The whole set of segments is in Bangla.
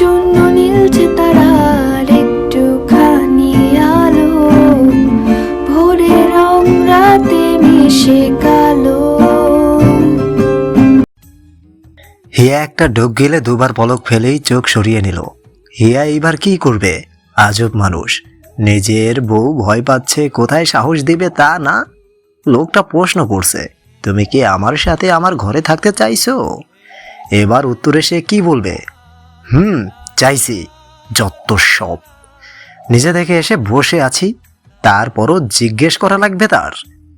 জন্য নীলছে তারার একটুখানি আলো, ভোরের রং রাতে মিশে কালো। হিয়া একটা ঢোক গেলে দুবার পলক ফেলেই চোখ সরিয়ে নিল। হিয়া এইবার কি করবে? আজব মানুষ, নিজের বউ ভয় পাচ্ছে, কোথায় সাহস দিবে তা না। লোকটা প্রশ্ন করছে, তুমি কি আমার সাথে আমার ঘরে থাকতে চাইছো? এবার উত্তরে সে কি বলবে? চাইছি। যত সব। নিজে থেকে এসে বসে আছি, তারপরও জিজ্ঞেস করা লাগবে তার?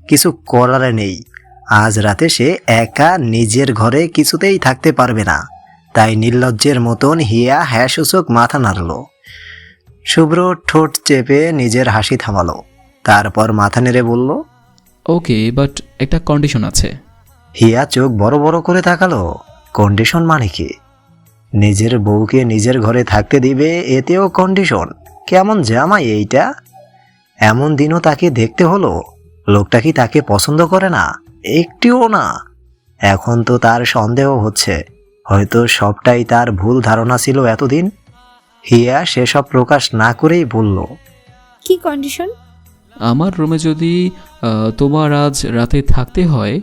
কিছু করার নেই। আজ রাতে সে একা নিজের ঘরে কিছুতেই থাকতে পারবে না। তাই নির্লজ্জের মতন হিয়া হ্যাঁ সূচক মাথা নাড়ল। শুভ্র ঠোঁট চেপে নিজের হাসি থামালো, তারপর মাথা নেড়ে বলল, ওকে, বাট একটা কন্ডিশন আছে। হিয়া চোখ বড় বড় করে তাকালো। কন্ডিশন মানে কি? নিজের বউকে নিজের ঘরে থাকতে দিবে, এতেও কন্ডিশন? কেমন জামাই এইটা? এমন দিনও তাকে দেখতে হলো। লোকটা কি তাকে পছন্দ করে না? একটিও না। এখন তো তার সন্দেহ হচ্ছে, হয়তো সবটাই তার ভুল ধারণা ছিল এতদিন। হিয়া সেসব প্রকাশ না করেই বলল, কি কন্ডিশন? আমার রুমে যদি তোমার আজ রাতে থাকতে হয়।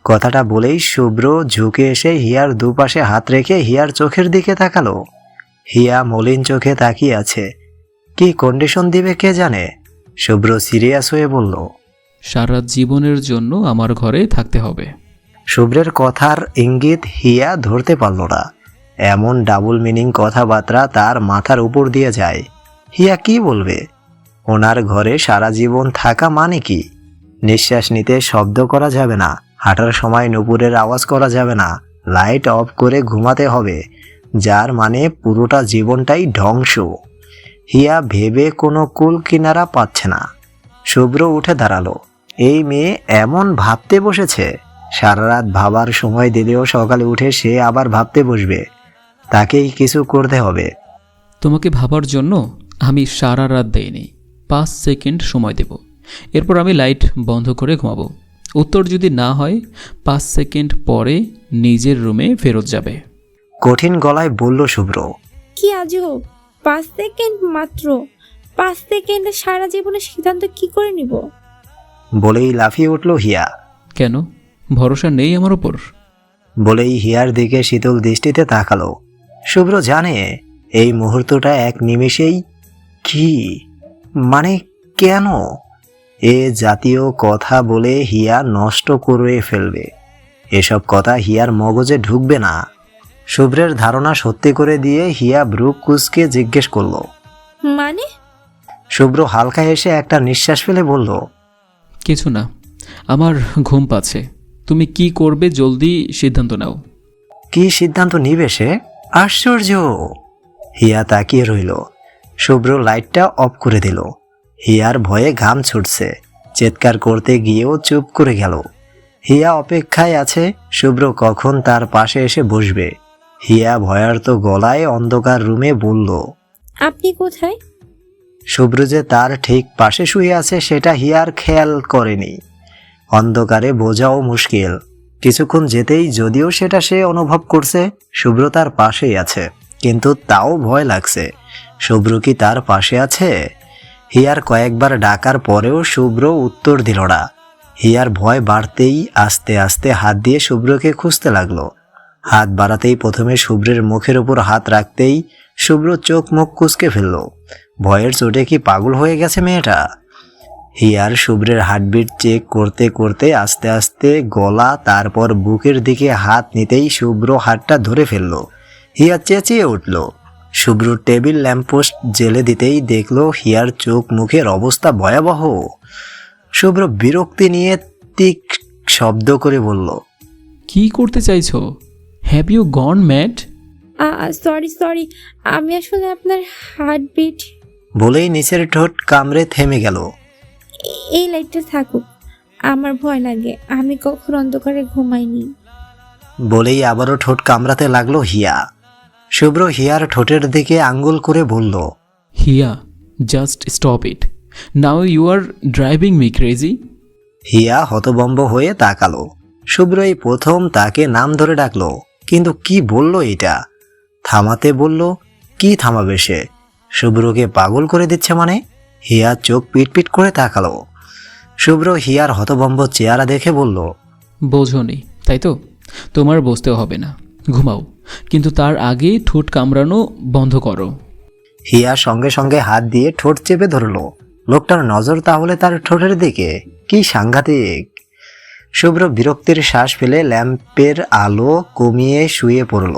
কথাটা বলেই শুভ্র ঝুঁকে এসে হিয়ার দুপাশে হাত রেখে হিয়ার চোখের দিকে তাকালো। হিয়া মলিন চোখে তাকিয়ে আছে। কি কন্ডিশন দিবে কে জানে। শুভ্র সিরিয়াস হয়ে বলল, সারা জীবনের জন্য আমার ঘরে থাকতে হবে। শুভ্রের কথার ইঙ্গিত হিয়া ধরতে পারল না। এমন ডাবল মিনিং কথাবার্তা তার মাথার উপর দিয়ে যায়। হিয়া কি বলবে? ওনার ঘরে সারা জীবন থাকা মানে কি? নিঃশ্বাস নিতে শব্দ করা যাবে না, হাঁটার সময় নুপুরের আওয়াজ করা যাবে না, লাইট অফ করে ঘুমাতে হবে, যার মানে পুরোটা জীবনটাই ধ্বংস। হিয়া ভেবে কোনো কুল কিনারা পাচ্ছে না। শুভ্র উঠে দাঁড়ালো। এই মেয়ে এমন ভাবতে বসেছে। সারা রাত ভাবার সময় দিলেও সকালে উঠে সে আবার ভাবতে বসবে। তাকেই কিছু করতে হবে। তোমাকে ভাবার জন্য আমি সারা রাত দেইনি, 5 সেকেন্ড সময় দেব, এরপর আমি লাইট বন্ধ করে ঘুমাবো। উত্তর যদি না হয় 5 সেকেন্ড পরে নিজের রুমে ফেরত যাবে। কঠিন গলায় বলল শুভ্র। কি আজব! 5 সেকেন্ড মাত্র। 5 সেকেন্ডে সারা জীবনের সিদ্ধান্ত কি করে নিব? বলেই লাফিয়ে উঠল হিয়া। কেন, ভরসা নেই আমার ওপর? বলেই হিয়ার দিকে শীতল দৃষ্টিতে তাকালো। শুভ্র জানে এই মুহূর্তটা এক নিমেষেই কি মানে কেন এ জাতীয় কথা বলে হিয়া নষ্ট করে ফেলবে। এসব কথা হিয়ার মগজে ঢুকবে না। শুভ্রের ধারণা সত্যি করে দিয়ে হিয়া ভ্রু কুঁচকে জিজ্ঞেস করল, মানে? শুভ্র হালকা এসে একটা নিঃশ্বাস ফেলে বলল, কিছু না, আমার ঘুম পাচ্ছে। তুমি কি করবে জলদি সিদ্ধান্ত নাও। কি সিদ্ধান্ত নিবে সে? আশ্চর্য। হিয়া তাকিয়ে রইল। শুভ্র লাইটটা অফ করে দিল। হিয়ার ভয়ে ঘাম ছুটছে। চিৎকার করতে গিয়েও চুপ করে গেল। হিয়া অপেক্ষায় আছে শুভ্র কখন তার পাশে এসে বসবে। হিয়া ভয়ার্ত গলায় অন্ধকার রুমে বলল, আপনি কোথায়? শুভ্র যে তার ঠিক পাশে শুয়ে আছে সেটা হিয়ার খেয়াল করেনি। অন্ধকারে বোঝাও মুশকিল। কিছুক্ষণ যেতেই যদিও সেটা সে অনুভব করছে শুভ্র তার পাশেই আছে, কিন্তু তাও ভয় লাগছে। শুভ্র কি তার পাশে আছে? হিয়ার কয়েকবার ডাকার পরেও শুভ্র উত্তর দিল না। হিয়ার ভয় বাড়তেই আস্তে আস্তে হাত দিয়ে শুভ্রকে খুঁজতে লাগলো। হাত বাড়াতেই প্রথমে শুভ্রের মুখের উপর হাত রাখতেই শুভ্র চোখ মুখ কুঁচকে ফেলল। ভয়ের চোটে কি পাগল হয়ে গেছে মেয়েটা? হিয়ার শুভ্রের হার্টবিট চেক করতে করতে আস্তে আস্তে গলা তারপর বুকের দিকে হাত নিতেই শুভ্র হাতটা ধরে ফেলল। হিয়া চেঁচিয়ে উঠল। শুভ্র টেবিল ল্যাম্পপোস্ট জেলে দিতেই দেখল হিয়ার চোখ মুখের অবস্থা ভয়াবহ। শুভ্র বিরক্তি নিয়ে তিক শব্দ করে বলল, কি করতে চাইছো? Have you gone mad? Sorry, আমি আসলে আপনার হার্টবিট। বলেই নিচের ঠোঁট কামড়ে থেমে গেল। এই লাইটটা থাকুক, আমার ভয় লাগে, আমি কখনো অন্ধকারে ঘুমাইনি। বলেই আবারও ঠোঁট কামড়াতে লাগলো হিয়া। শুভ্র হিয়ার ঠোঁটের দিকে আঙ্গুল করে বলল, Hiya, just stop it. Now you are driving me crazy. Hiya হতভম্ব হয়ে তাকালো। শুভ্র এই প্রথম তাকে নাম ধরে ডাকলো, কিন্তু কি বলল এটা? থামাতে বলল, কি থামাবে সে? শুভ্রকে পাগল করে দিচ্ছে মানে? হিয়া চোখ পিটপিট করে তাকালো। শুভ্র হিয়ার হতভম্ব চেহারা দেখে বলল, বোঝনি তাই তো, তোমার বসতেও হবে না, ঘুমাও, কিন্তু তার আগে ঠোঁট কামড়ানো বন্ধ করো। হিয়া সঙ্গে সঙ্গে হাত দিয়ে ঠোঁট চেপে ধরলো। লোকটার নজর তাহলে তার ঠোঁটের দিকে, কি সাংঘাতিক। শুভ্র বিরক্তির শ্বাস ফেলে ল্যাম্পের আলো কমিয়ে শুয়ে পড়ল।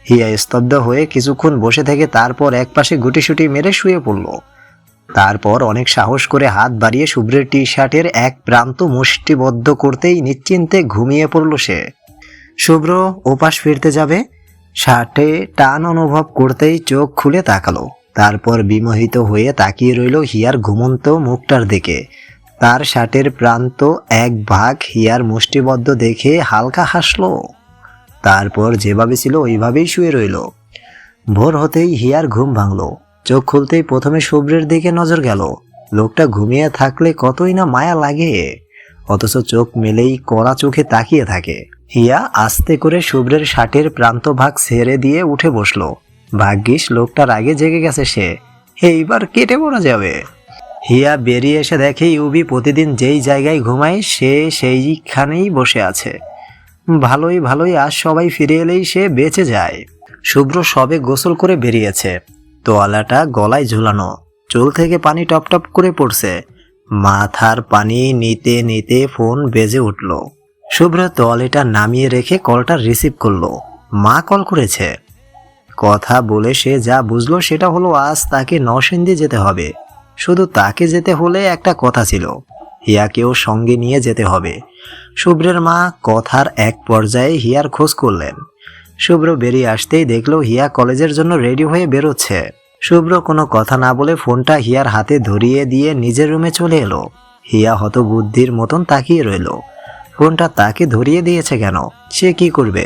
হিয়া স্তব্ধ হয়ে কিছুক্ষণ বসে থেকে তারপর একপাশে গুটিসুটি মেরে শুয়ে পড়ল। তারপর অনেক সাহস করে হাত বাড়িয়ে শুভ্রের টি শার্টের এক প্রান্ত মুষ্টিবদ্ধ করতেই নিশ্চিন্তে ঘুমিয়ে পড়ল সে। শুভ্র ওপাশ ফিরতে যাবে, শার্টে টান অনুভব করতেই চোখ খুলে তাকালো। তারপর বিমোহিত হয়ে তাকিয়ে রইল হিয়ার ঘুমন্ত মুখটার দিকে। তার শার্টের প্রান্ত এক ভাগ হিয়ার মুষ্টিবদ্ধ দেখে হালকা হাসলো। তারপর যেভাবে ছিল ওইভাবেই শুয়ে রইল। ভোর হতেই হিয়ার ঘুম ভাঙল। চোখ খুলতেই প্রথমে শুভ্রের দিকে নজর গেল। লোকটা ঘুমিয়ে থাকলে কতই না মায়া লাগে, অথচ চোখ মেলেই কড়া চোখে তাকিয়ে থাকে। হিয়া আস্তে করে শুভ্রের শার্টের প্রান্ত ভাগ ছেড়ে দিয়ে উঠে বসলো। ভাগ্যিস লোকটার আগে জেগে গেছে সে, এইবার কেটে পড়া যাবে। হিয়া বেরিয়ে এসে দেখে ইউবি প্রতিদিন যেই জায়গায় ঘুমায় সে সেইখানেই বসে আছে। ভালোই ভালোই আজ সবাই ফিরে এলেই সে বেঁচে যায়। শুভ্র সবে গোসল করে বেরিয়েছে, তোয়ালাটা গলায় ঝুলানো, চুল থেকে পানি টপ টপ করে পড়ছে। মাথার পানি নিতে নিতে ফোন বেজে উঠল। শুভ্র তোয়ালেটা নামিয়ে রেখে কলটা রিসিভ করলো। মা কল করেছে। কথা বলে সে যা বুঝলো সেটা হলো আজ তাকে নরসিংদী যেতে হবে। শুধু তাকে যেতে হলে একটা কথা ছিল, হিয়াকেও সঙ্গে নিয়ে যেতে হবে। শুভ্রের মা কথার এক পর্যায়ে হিয়ার খোঁজ করলেন। শুভ্র বেরিয়ে আসতেই দেখলো হিয়া কলেজের জন্য রেডি হয়ে বেরোচ্ছে। শুভ্র কোনো কথা না বলে ফোনটা হিয়ার হাতে ধরিয়ে দিয়ে নিজের রুমে চলে এলো। হিয়া হতবুদ্ধির মতন তাকিয়ে রইল। ফোনটা তাকে ধরিয়ে দিয়েছে কেন? সে কি করবে?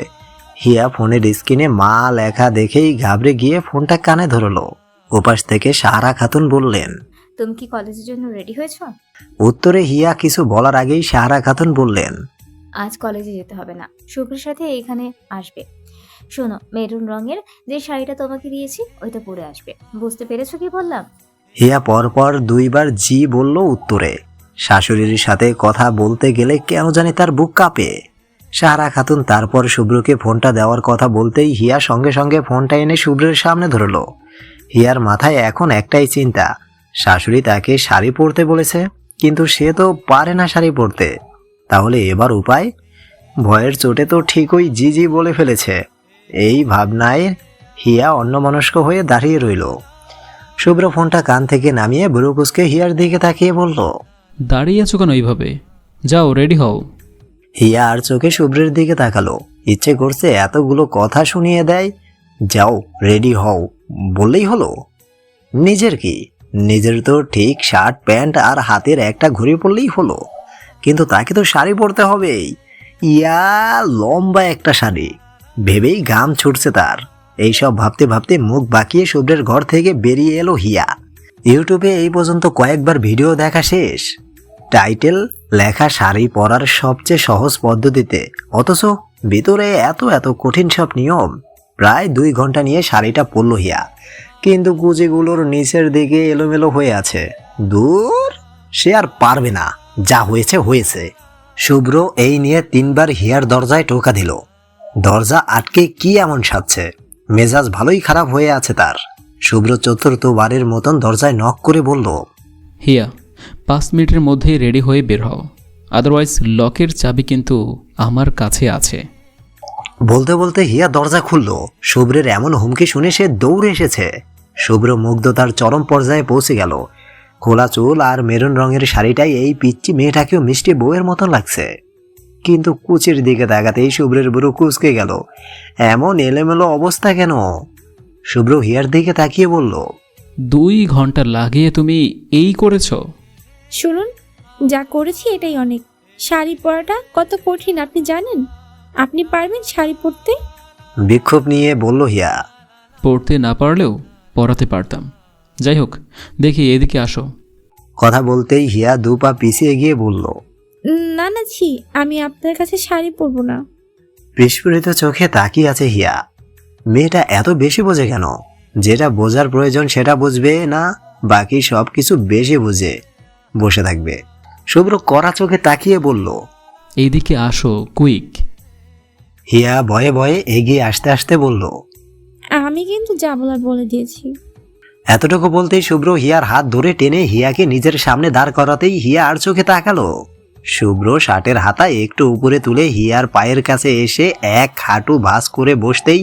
হিয়া ফোনের স্ক্রিনে মা লেখা দেখেই ঘাবড়ে গিয়ে ফোনটা কানে ধরলো। ওপাশ থেকে সাহারা খাতুন বললেন, তুমি কি কলেজের জন্য রেডি হয়েছো? উত্তরে হিয়া কিছু বলার আগেই সাহারা খাতুন বললেন, আজ কলেজে যেতে হবে না, শুভ্রের সাথে এইখানে আসবে। শোনো, মেরুন রঙের যে শাড়িটা তোমাকে দিয়েছি ওইটা পরে আসবে। বুঝতে পেরেছো কি বললাম? হিয়া পরপর দুইবার জি বলল উত্তরে। শাশুড়ির সাথে কথা বলতে গেলে কেন জানি তার বুক কাঁপে। সাহারা খাতুন তারপর শুভ্রকে ফোনটা দেওয়ার কথা বলতেই হিয়া সঙ্গে সঙ্গে ফোনটা এনে শুভ্রের সামনে ধরলো। হিয়ার মাথায় এখন একটাই চিন্তা, শাশুড়ি তাকে শাড়ি পরতে বলেছে, কিন্তু সে তো পারে না শাড়ি পরতে। তাহলে এবার উপায়? ভয়ের চোটে তো ঠিকই জি জি বলে ফেলেছে। এই ভাবনায় হিয়া অন্যমনস্ক হয়ে দাঁড়িয়ে রইল। শুভ্র ফোনটা কান থেকে নামিয়ে বুড়োকুসকে হিয়ার দিকে তাকিয়ে বলল, দাঁড়িয়ে আছো কেন এইভাবে? যাও রেডি হও। হিয়া আর চোখে শুভ্রের দিকে তাকালো। ইচ্ছে করছে এতগুলো কথা শুনিয়ে দেয়। যাও রেডি হও বললেই হলো। নিজের কি? নিজের তো ঠিক শার্ট প্যান্ট আর হাতের একটা ঘড়ি পরলেই হলো, কিন্তু তাকে তো শাড়ি পরতে হবেই। ইয়া লম্বা একটা শাড়ি, ভেবেই ঘাম ছুটছে তার। এইসব ভাবতে ভাবতে মুখ বাঁকিয়ে শুভ্রের ঘর থেকে বেরিয়ে এলো হিয়া। ইউটিউবে এই পর্যন্ত কয়েকবার ভিডিও দেখা শেষ। টাইটেল লেখা শাড়ি পরার সবচেয়ে সহজ পদ্ধতিতে, অথচ ভিতরে এত এত কঠিন সব নিয়ম। প্রায় 2 ঘন্টা নিয়ে শাড়িটা পরল হিয়া, কিন্তু কুচিগুলোর নিচের দিকে এলোমেলো হয়ে আছে। দূর, সে আর পারবে না, যা হয়েছে হয়েছে। শুভ্র এই নিয়ে 3 বার হিয়ার দরজায় টোকা দিল। দরজা আটকে কি এমন সাজছে? মেজাজ ভালোই খারাপ হয়ে আছে তার। শুভ্র চতুর্থবারের মতন দরজায় নক করে বলল, হিয়া 5 মিনিটের মধ্যেই রেডি হয়ে বের হও, আদারওয়াইজ লকের চাবি কিন্তু আমার কাছে আছে। বলতে বলতে হিয়া দরজা খুলল। শুভ্রের এমন হুমকি শুনে সে দৌড়ে এসেছে। শুভ্র মুগ্ধতার চরম পর্যায়ে পৌঁছে গেল। খোলা চুল আর মেরুন রঙের শাড়িটাই এই পিচ্চি মেয়েটাকেও মিষ্টি বউয়ের মতন লাগছে। কিন্তু কুচির দিকে তাকাতেই শুভ্রের বুড়ো কুচকে গেল। এমন এলোমেলো অবস্থা কেন? শুভ্র হিয়ার দিকে তাকিয়ে বলল, 2 ঘন্টা লাগিয়ে তুমি এই করেছো? শুনুন, যা করেছি এটাই অনেক। শাড়ি পরাটা কত কঠিন আপনি জানেন? আপনি পারবেন শাড়ি পরতে? বিক্ষোভ নিয়ে বলল হিয়া। পড়তে না পারলেও পড়াতে পারতাম। যাই হোক, দেখি এদিকে আসো। কথা বলতেই হিয়া 2 পা পিছিয়ে গিয়ে বলল, না না ছি, আমি আপনার কাছে শাড়ি পরবো না। বিস্ফোরিত চোখে তাকিয়ে আছে হিয়া। মেয়েটা এত বেশি বোঝে কেন? যেটা বোঝার প্রয়োজন সেটা বুঝবে না, বাকি সব কিছু বেশি বুঝে বসে থাকবে। শুভ্র কড়া চোখে তাকিয়ে বলল। এইদিকে আসো, কুইক। হিয়া ভয়ে ভয়ে এগিয়ে আসতে আসতে বলল। আমি কিন্তু যা বলার বলে দিয়েছি। এতটুকু বলতেই শুভ্র হিয়ার হাত ধরে টেনে হিয়াকে নিজের সামনে দাঁড় করাতেই হিয়া আর চোখে তাকালো। শুভ্র শার্টের হাতা একটু উপরে তুলে হিয়ার পায়ের কাছে এসে এক হাঁটু ভাঁজ করে বসতেই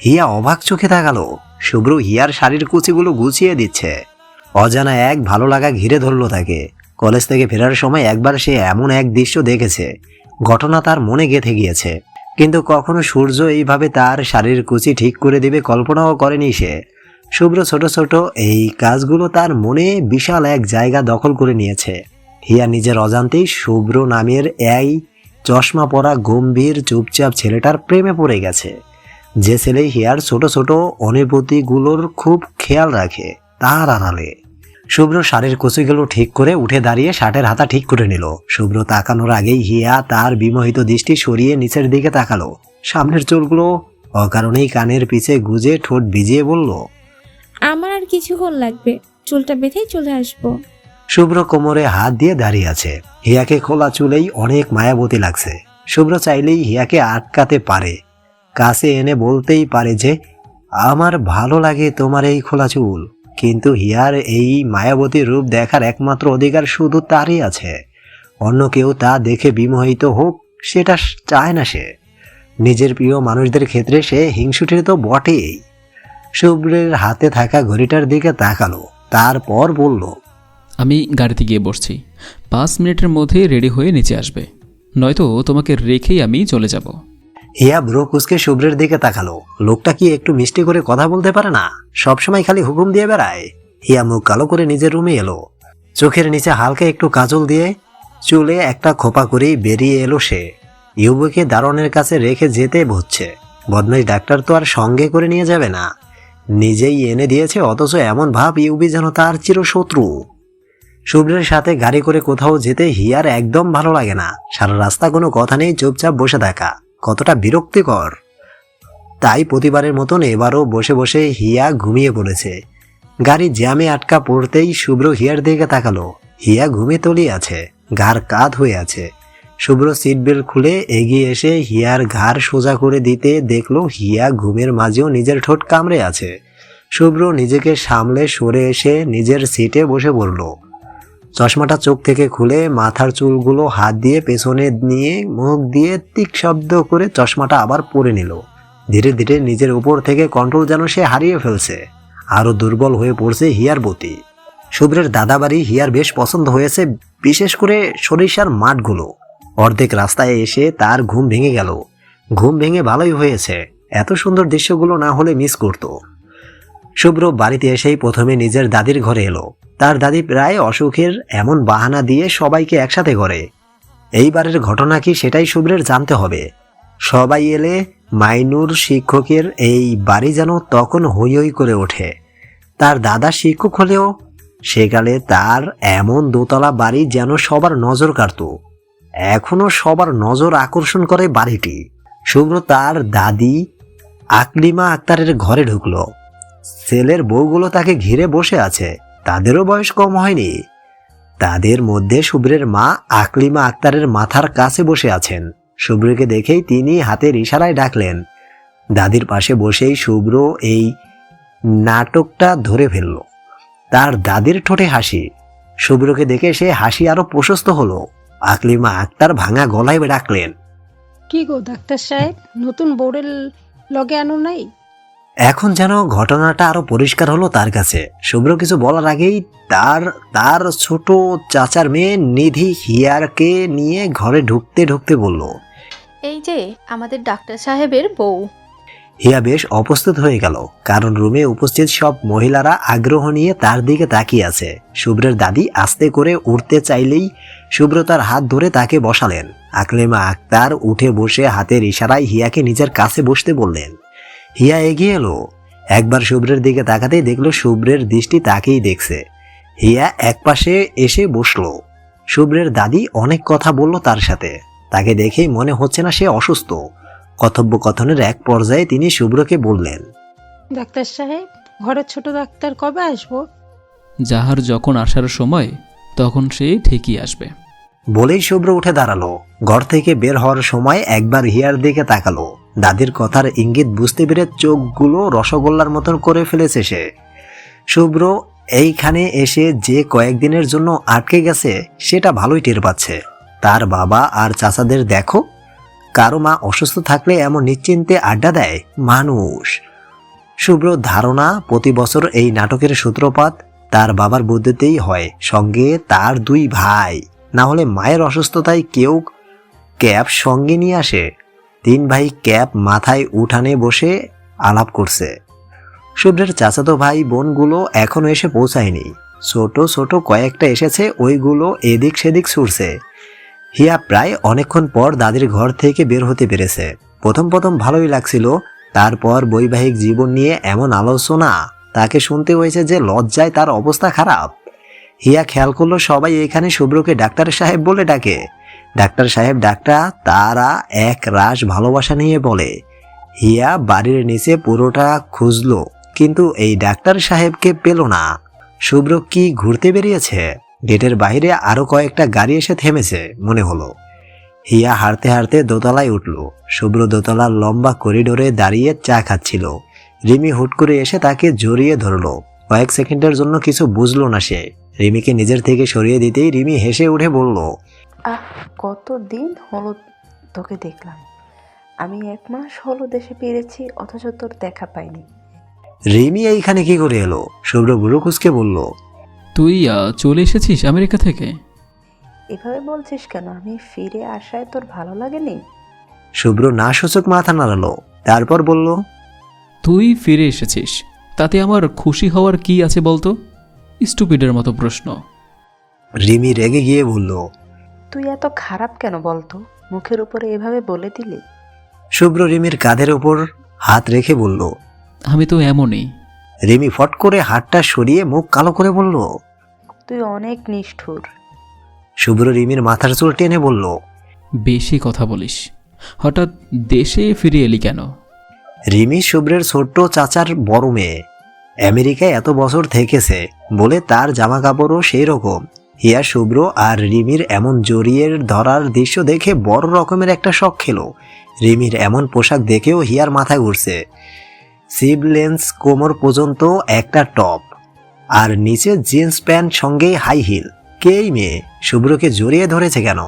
হিয়া অবাক চোখে তাকালো। শুভ্র হিয়ার শাড়ির কুচিগুলো গুছিয়ে দিচ্ছে। অজানা এক ভালো লাগা ঘিরে ধরলো তাকে। কলেজ থেকে ফেরার সময় একবার সে এমন এক দৃশ্য দেখেছে, ঘটনা তার মনে গেঁথে গিয়েছে, কিন্তু কখনো সূর্য এইভাবে তার শাড়ির কুচি ঠিক করে দেবে কল্পনাও করেনি সে। শুভ্র ছোট ছোট এই কাজগুলো তার মনে বিশাল এক জায়গা দখল করে নিয়েছে। হিয়া নিজের অজান্তেই শুভ্র নামের এই চশমা পরা গম্ভীর চুপচাপ ছেলেটার প্রেমে পড়ে গেছে, যে ছেলে হিয়ার ছোট ছোট অনুভূতিগুলোর খুব খেয়াল রাখে তার আড়ালে। শুভ্র শাড়ির কুচিগুলো ঠিক করে উঠে দাঁড়িয়ে শার্টের হাতা ঠিক করে নিল। শুভ্র তাকানোর আগেই হিয়া তার বিমোহিত দৃষ্টি সরিয়ে নিচের দিকে তাকালো। সামনের চুলগুলো অকারণেই কানের পিছে গুজে ঠোঁট ভিজিয়ে বলল। আমার আর কিছুক্ষণ লাগবে, চুলটা বেঁধেই চলে আসবো। শুভ্র কোমরে হাত দিয়ে দাঁড়িয়ে আছে। হিয়াকে খোলা চুলেই অনেক মায়াবতী লাগছে। শুভ্র চাইলেই হিয়াকে আটকাতে পারে, কাছে এনে বলতেই পারে যে আমার ভালো লাগে তোমার এই খোলা চুল, কিন্তু হিয়ার এই মায়াবতী রূপ দেখার একমাত্র অধিকার শুধু তারই আছে। অন্য কেউ তা দেখে বিমোহিত হোক সেটা চায় না সে। নিজের প্রিয় মানুষদের ক্ষেত্রে সে হিংসুটির তো বটেই। শুভ্রের হাতে থাকা ঘড়িটার দিকে তাকালো, তারপর বলল। আমি গাড়িতে গিয়ে বসছি, 5 মিনিটের মধ্যে রেডি হয়ে নিচে আসবে, নয়তো তোমাকে রেখেই আমি চলে যাব। হিয়া ব্রো কুচকে শুভ্রের দিকে তাকালো। লোকটা কি একটু মিষ্টি করে কথা বলতে পারে না? সবসময় খালি হুকুম দিয়ে বেড়ায়। হিয়া মুখ কালো করে নিজের রুমে এলো। চোখের নিচে হালকা একটু কাজল দিয়ে চুলে একটা খোপা করেই বেরিয়ে এলো সে। ইউবুকে দারোয়ানের কাছে রেখে যেতে হচ্ছে। বদমাইশ ডাক্তার তো আর সঙ্গে করে নিয়ে যাবে না, নিজেই এনে দিয়েছে, অথচ এমন ভাব ইউবি যেন তার চিরশত্রু। শুভ্রের সাথে গাড়ি করে কোথাও যেতে হিয়ার একদম ভালো লাগে না। সারা রাস্তা কোনো কথা নেই, চুপচাপ বসে থাকা কতটা বিরক্তিকর। তাই প্রতিবারের মতন এবারও বসে বসে হিয়া ঘুমিয়ে পড়েছে। গাড়ি জ্যামে আটকা পড়তেই শুভ্র হিয়ার দিকে তাকালো। হিয়া ঘুমে তলিয়ে আছে, ঘাড় কাত হয়ে আছে। শুভ্র সিট বেল্ট খুলে এগিয়ে এসে হিয়ার ঘাড় সোজা করে দিতে দেখলো হিয়া ঘুমের মাঝেও নিজের ঠোঁট কামড়ে আছে। শুভ্র নিজেকে সামলে সরে এসে নিজের সিটে বসে পড়ল। চশমাটা চোখ থেকে খুলে মাথার চুলগুলো হাত দিয়ে পেছনে নিয়ে মুখ দিয়ে তিক শব্দ করে চশমাটা আবার পরে নিল। ধীরে ধীরে নিজের উপর থেকে কন্ট্রোল যেন সে হারিয়ে ফেলছে। আরো দুর্বল হয়ে পড়ছে হিয়ার প্রতি। শুভ্রের দাদাবাড়ি হিয়ার বেশ পছন্দ হয়েছে, বিশেষ করে সরিষার মাঠগুলো। অর্ধেক রাস্তায় এসে তার ঘুম ভেঙে গেল। ঘুম ভেঙে ভালোই হয়েছে, এত সুন্দর দৃশ্যগুলো না হলে মিস করত। শুভ্র বাড়িতে এসেই প্রথমে নিজের দাদির ঘরে এলো। তার দাদি প্রায় অসুখের এমন বাহানা দিয়ে সবাইকে একসাথে করে। এইবারের ঘটনা কি সেটাই শুভ্রের জানতে হবে। সবাই এলে মাইনুর শিক্ষকের এই বাড়ি যেন তখন হই হই করে ওঠে। তার দাদা শিক্ষক হলেও সেকালে তার এমন দোতলা বাড়ি যেন সবার নজর কাড়ত। এখনো সবার নজর আকর্ষণ করে বাড়িটি। শুভ্র তার দাদি আকলিমা আক্তারের ঘরে ঢুকলো। ছেলের বউগুলো তাকে ঘিরে বসে আছে, তাদেরও বয়স কম হয়নি। তাদের মধ্যে শুভ্রের মা আকলিমা আক্তারের মাথার কাছে বসে আছেন। শুভ্রকে দেখেই তিনি হাতের ইশারায় ডাকলেন। দাদির পাশে বসেই শুভ্র এই নাটকটা ধরে ফেলল। তার দাদির ঠোঁটে হাসি। শুভ্রকে দেখে সে হাসি আরো প্রশস্ত হলো। আকলিমা আক্তার ভাঙা গলায় ডাকলেন। কি গো ডাক্তার সাহেব, নতুন বোর্ডের লগে আনো নাই? এখন যেন ঘটনাটা আরো পরিষ্কার হলো তার কাছে। শুভ্র কিছু বলার আগেই তার ছোট চাচার মেয়ে নিধি হিয়ারকে নিয়ে ঘরে ঢুকতে ঢুকতে বলল, এই যে আমাদের ডাক্তার সাহেবের বউ। হিয়া বেশ অপ্রস্তুত হয়ে গেল, কারণ রুমে উপস্থিত সব মহিলারা আগ্রহ নিয়ে তার দিকে তাকিয়ে আছে। শুভ্রের দাদি আস্তে করে উঠতে চাইলেই শুভ্র তার হাত ধরে তাকে বসালেন। আকলিমা আক্তার উঠে বসে হাতের ইশারায় হিয়াকে নিজের কাছে বসতে বললেন। হিয়া এগিয়ে এলো। একবার শুভ্রের দিকে তাকাতেই দেখলো শুভ্রের দৃষ্টি তাকেই দেখছে। হিয়া একপাশে এসে বসলো। শুভ্রের দাদি অনেক কথা বলল তার সাথে। তাকে দেখেই মনে হচ্ছে না সে অসুস্থ। কথোপকথনের এক পর্যায়ে তিনি শুভ্রকে বললেন, ডাক্তার সাহেব, ঘরের ছোট ডাক্তার কবে আসবো? যাহার যখন আসার সময় তখন সে ঠিকই আসবে। বলেই শুভ্র উঠে দাঁড়ালো। ঘর থেকে বের হওয়ার সময় একবার হিয়ার দিকে তাকালো। দাদির কথার ইঙ্গিত বুঝতে পেরে চোখগুলো রসগোল্লার মতন করে ফেলেছে সে। শুভ্র এইখানে এসে যে কয়েকদিনের জন্য আটকে গেছে সেটা ভালোই টের পাচ্ছে। তার বাবা আর চাচাদের দেখো, কারো মা অসুস্থ থাকলে এমন নিশ্চিন্তে আড্ডা দেয় মানুষ। শুভ্র ধারণা প্রতি বছর এই নাটকের সূত্রপাত তার বাবার বুদ্ধিতেই হয়, সঙ্গে তার 2 ভাই। না হলে মায়ের অসুস্থতায় কেউ ক্যাপ সঙ্গে নিয়ে আসে। 3 ভাই ক্যাপ মাথায় উঠানে বসে আলাপ করছে। শুভ্রের চাচাতো ভাই বোনগুলো এখনো এসে পৌঁছায়নি। ছোট ছোট কয়েকটা এসেছে, ওইগুলো এদিক সেদিক ছুটছে। হিয়া প্রায় অনেকক্ষণ পর দাদির ঘর থেকে বের হতে পেরেছে। প্রথম ভালোই লাগছিল, তারপর বৈবাহিক জীবন নিয়ে এমন আলোচনা তাকে শুনতে হয়েছে যে লজ্জায় তার অবস্থা খারাপ। হিয়া খেয়াল করলো সবাই এখানে শুভ্রকে ডাক্তার সাহেব বলে ডাকে। ডাক্তার সাহেব ডাকটা তারা এক রাশ ভালোবাসা নিয়ে বলে। হিয়া বাড়ির নিচে পুরোটা খুঁজলো, কিন্তু এই ডাক্তার সাহেবকে পেল না। শুভ্র কি ঘুরতে বেরিয়েছে? গেটের বাইরে আরো কয়েকটা গাড়ি এসে থেমেছে মনে হলো। হিয়া হাঁটতে হাঁটতে দোতলায় উঠল। শুভ্র দোতলার লম্বা করিডোরে দাঁড়িয়ে চা খাচ্ছিল। রিমি হুট করে এসে তাকে জড়িয়ে ধরলো। কয়েক সেকেন্ডের জন্য কিছু বুঝলো না সে। রিমিকে নিজের থেকে সরিয়ে দিতেই রিমি হেসে উঠে বলল, কতদিন হলো তোকে দেখলাম। আমি 1 মাস হলো দেশে ফিরেছি, অথচ তোর দেখা পাইনি। রিমি এইখানে কি করে এলো? শুভ্র বুড়ো কুচকে বলল, তুই চলে এসেছিস আমেরিকা থেকে? এভাবে বলছিস কেন? আমি ফিরে আসায় তোর ভালো লাগেনি? শুভ্র না সূচক মাথা নাড়ালো, তারপর বলল, তুই ফিরে এসেছিস, তাতে আমার খুশি হওয়ার কি আছে বলতো? স্টুপিডের মতো প্রশ্ন। রিমি রেগে গিয়ে বলল, তুই এত খারাপ কেন বলতো? মুখের উপরে এভাবে বলে দিলি। শুভ্র রিমির কাঁধের ওপর হাত রেখে বলল, আমি তো এমনই। রিমি ফট করে হাতটা সরিয়ে মুখ কালো করে বলল, তুই অনেক নিষ্ঠুর। শুভ্র রিমির মাথার চুল টেনে বলল, বেশি কথা বলিস। হঠাৎ দেশে ফিরে এলি কেন? রিমি শুভ্রের ছোট্ট চাচার বড় মেয়ে। আমেরিকায় এত বছর থেকেছে বলে তার জামা কাপড়ও সেই রকম। হিয়া শুভ্র আর রিমির এমন জড়িয়ে ধরার দৃশ্য দেখে বড় রকমের একটা শখ খেলো। রিমির এমন পোশাক দেখেও হিয়ার মাথায় ঘুরছে। সিবলেন্স কোমর পর্যন্ত একটা টপ, আর নিচে জিন্স প্যান্ট সঙ্গে হাই হিল। কে এই মেয়ে? শুভ্রকে জড়িয়ে ধরেছে কেন?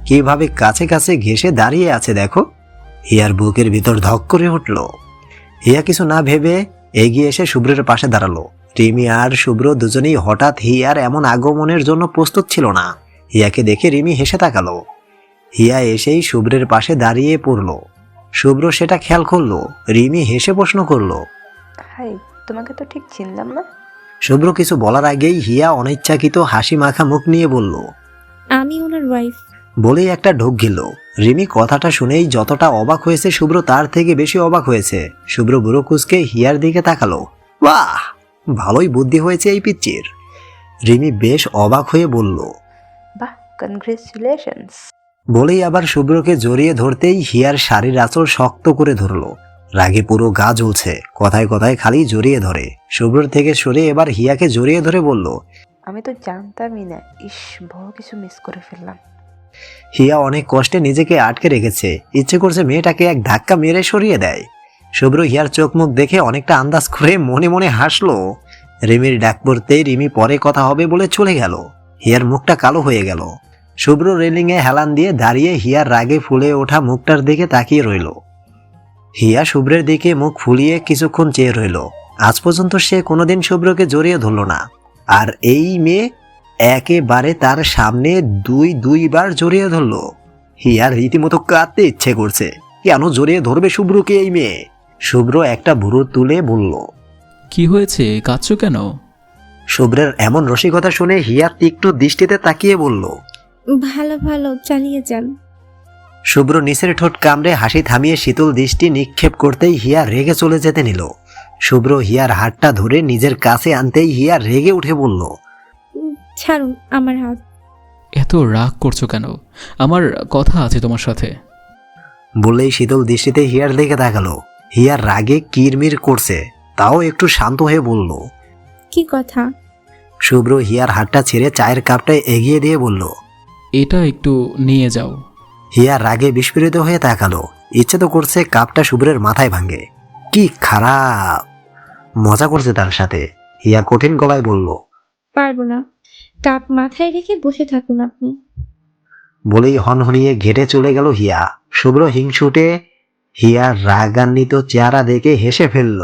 কিভাবে কাছে কাছে ঘেঁষে দাঁড়িয়ে আছে দেখো। হিয়ার বুকের ভিতর ধক করে উঠল। হিয়া কিছু না ভেবে এগিয়ে এসে শুভ্রের পাশে দাঁড়ালো। রিমি আর শুভ্র দুজনেই হঠাৎ হিয়ার এমন আগমনের জন্য প্রস্তুত ছিল না। হিয়াকে দেখে রিমি হেসে তাকালো। হিয়া এসেই শুভ্রের পাশে দাঁড়িয়ে পড়ল। শুভ্র সেটা খেয়াল করলো। রিমি হেসে প্রশ্ন করলো, হাই, তোমাকে তো ঠিক চিনলাম না। শুভ্র কিছু বলার আগেই হিয়া অনিচ্ছাকৃত হাসি মাখা মুখ নিয়ে বলল, আমি ওনার ওয়াইফ। বলেই একটা ঢোক গেল। রিমি কথাটা শুনেই যতটা অবাক হয়েছে শুভ্র তার থেকে বেশি অবাক হয়েছে। শুভ্র বুড়ো কুচকে হিয়ার দিকে তাকালো। বাহ, ভালোই বুদ্ধি হয়েছে এই পিচ্চির। রিমি বেশ অবাক হয়ে বলল, বাহ, কনগ্রেচুলেশনস। বলেই আবার শুভ্রকে জড়িয়ে ধরতেই হিয়ার শাড়ির আঁচল শক্ত করে ধরলো। রাগে পুরো গা জ্বলছে, কথায় কথায় খালি জড়িয়ে ধরে। শুভ্রর থেকে সরে এবার হিয়াকে জড়িয়ে ধরে বলল, আমি তো জানতামই না। ইস, বড় কিছু মিস করে ফেললাম। হিয়া অনেক কষ্টে নিজেকে আটকে রেখেছে। ইচ্ছে করছে মেয়েটাকে এক ধাক্কা মেরে সরিয়ে দেয়। শুভ্র হিয়ার চোখ মুখ দেখে অনেকটা আন্দাজ করে মনে মনে হাসলো। রিমির ডাক পড়তেই রিমি পরে কথা হবে বলে চলে গেল। হিয়ার মুখটা কালো হয়ে গেল। শুভ্র রেলিংয়ে হেলান দিয়ে দাঁড়িয়ে হিয়ার রাগে ফুলে ওঠা মুখটার দিকে তাকিয়ে রইল। হিয়া শুভ্রের দিকে মুখ ফুলিয়ে কিছুক্ষণ চেয়ে রইল। আজ পর্যন্ত সে কোনোদিন শুভ্রকে জড়িয়ে ধরল না, আর এই মেয়ে একেবারে তার সামনে দুইবার জড়িয়ে ধরল। হিয়ার রীতিমতো কাঁদতে ইচ্ছে করছে। কেন জড়িয়ে ধরবে শুভ্রকে এই মেয়ে? শুভ্র একটা ভুরু তুলে বলল, কি হয়েছে, কাঁদছো কেন? শুভ্রের এমন রসিকতা শুনে হিয়া তীক্ষ্ণ দৃষ্টিতে তাকিয়ে বলল, ভালো ভালো, চালিয়ে যান। শুভ্র নিচের ঠোঁট কামড়ে হাসি থামিয়ে শীতল দৃষ্টি নিক্ষেপ করতেই হিয়া রেগে চলে যেতে নিল। শুভ্র হিয়ার হাতটা ধরে নিজের কাছে আনতেই হিয়া রেগে উঠে বলল, ছাড়ুন আমার হাত। এত রাগ করছো কেন? আমার কথা আছে তোমার সাথে। বলেই শীতল দৃষ্টিতে হিয়ার দিকে তাকালো। হিয়ার রাগে কিরমির করছে। তাও একটু শান্ত হয়ে বলল। কি কথা? শুভ্র হিয়ার হাতটা ছেড়ে চায়ের কাপটা এগিয়ে দিয়ে বলল। এটা একটু নিয়ে যাও। হিয়া রাগে বিস্ফোরিত হয়ে তাকালো। ইচ্ছে তো করছে কাপটা শুভ্রের মাথায় ভাঙে। কি খারাপ, মজা করছে তার সাথে। হিয়া কঠিন গলায় বলল। পারবো না, কাপ মাথায় রেখে বসে থাকুন আপনি। বলেই হনহনিয়ে ঘেটে চলে গেল হিয়া। শুভ্র হিংসুটে হিয়ার রাগান্বিত চেহারা দেখে হেসে ফেলল।